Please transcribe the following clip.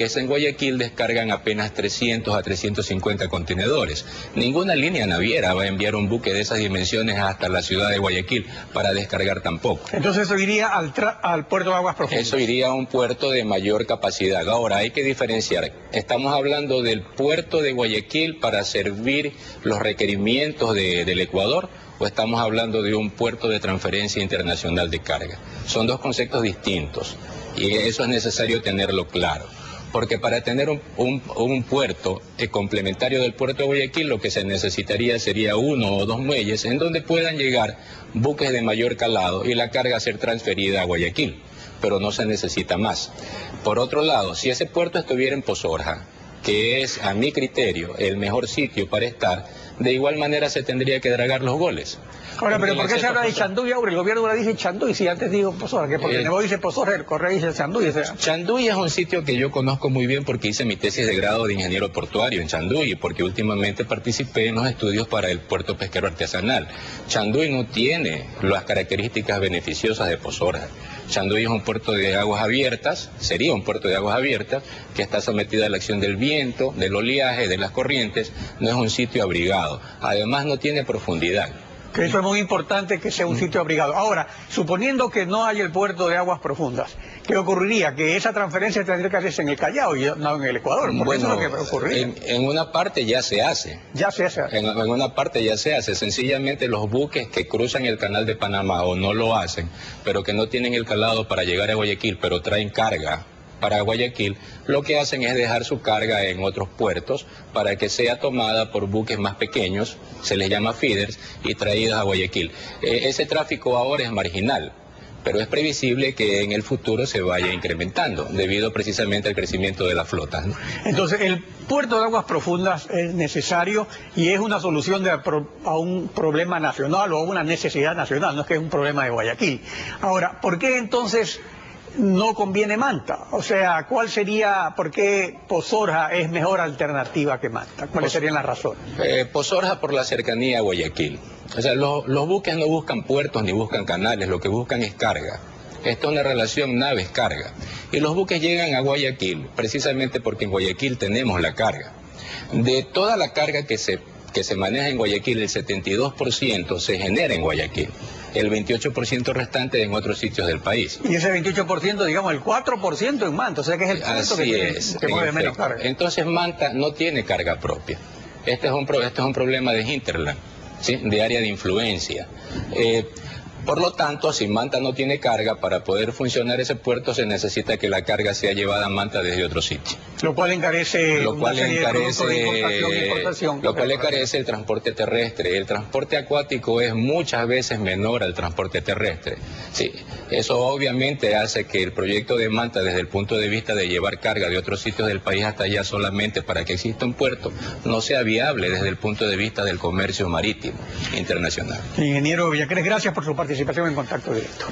buques en Guayaquil descargan apenas 300 a 350 contenedores. Ninguna línea naviera va a enviar un buque de esas dimensiones hasta la ciudad de Guayaquil para descargar tampoco. Entonces eso iría al puerto de aguas profundas. Eso iría a un puerto de mayor capacidad. Ahora, hay que diferenciar. Estamos hablando del puerto de Guayaquil para servir los requerimientos del Ecuador, o estamos hablando de un puerto de transferencia internacional de carga. Son dos conceptos distintos y eso es necesario tenerlo claro. Porque para tener un puerto complementario del puerto de Guayaquil, lo que se necesitaría sería 1 o 2 muelles en donde puedan llegar buques de mayor calado y la carga ser transferida a Guayaquil, pero no se necesita más. Por otro lado, si ese puerto estuviera en Pozorja, que es, a mi criterio, el mejor sitio para estar, de igual manera se tendría que dragar los goles. Ahora, pero ¿por qué se habla de Chanduy ahora? El gobierno ahora dice Chanduy, si antes dijo Pozorja, que porque Nebo dice Pozorja, el Correo dice Chanduy. O sea. Chanduy es un sitio que yo conozco muy bien porque hice mi tesis de grado de ingeniero portuario en Chanduy, porque últimamente participé en los estudios para el puerto pesquero artesanal. Chanduy no tiene las características beneficiosas de Pozorja. Chanduy es un puerto de aguas abiertas, sería un puerto de aguas abiertas, que está sometido a la acción del viento, del oleaje, de las corrientes, no es un sitio abrigado. Además no tiene profundidad. Que eso es muy importante, que sea un sitio abrigado. Ahora, suponiendo que no hay el puerto de aguas profundas, ¿qué ocurriría? Que esa transferencia tendría que hacerse en el Callao y no en el Ecuador. Bueno, eso es lo que ocurriría. En una parte ya se hace. Ya se hace. En una parte ya se hace. Sencillamente los buques que cruzan el canal de Panamá o no lo hacen, pero que no tienen el calado para llegar a Guayaquil, pero traen carga para Guayaquil, lo que hacen es dejar su carga en otros puertos para que sea tomada por buques más pequeños, se les llama feeders, y traídas a Guayaquil. Ese tráfico ahora es marginal, pero es previsible que en el futuro se vaya incrementando, debido precisamente al crecimiento de la flota, ¿no? Entonces, el puerto de aguas profundas es necesario y es una solución a un problema nacional o a una necesidad nacional, no es que es un problema de Guayaquil. Ahora, ¿por qué entonces no conviene Manta? O sea, ¿cuál sería, por qué Pozorja es mejor alternativa que Manta? ¿Cuáles serían las razones? Pozorja por la cercanía a Guayaquil. O sea, los buques no buscan puertos ni buscan canales, lo que buscan es carga. Esto es una relación naves-carga. Y los buques llegan a Guayaquil precisamente porque en Guayaquil tenemos la carga. De toda la carga que se maneja en Guayaquil, el 72% se genera en Guayaquil. El 28% restante en otros sitios del país. Y ese 28%, digamos, el 4% en Manta, o sea que es el punto que mueve menos carga. Entonces Manta no tiene carga propia. Este es un problema de hinterland, ¿sí? De área de influencia. Por lo tanto, si Manta no tiene carga, para poder funcionar ese puerto se necesita que la carga sea llevada a Manta desde otro sitio. Lo cual encarece el transporte terrestre. El transporte acuático es muchas veces menor al transporte terrestre. Sí, eso obviamente hace que el proyecto de Manta, desde el punto de vista de llevar carga de otros sitios del país hasta allá solamente para que exista un puerto, no sea viable desde el punto de vista del comercio marítimo internacional. Ingeniero Villacrés, gracias por su participación en Contacto Directo.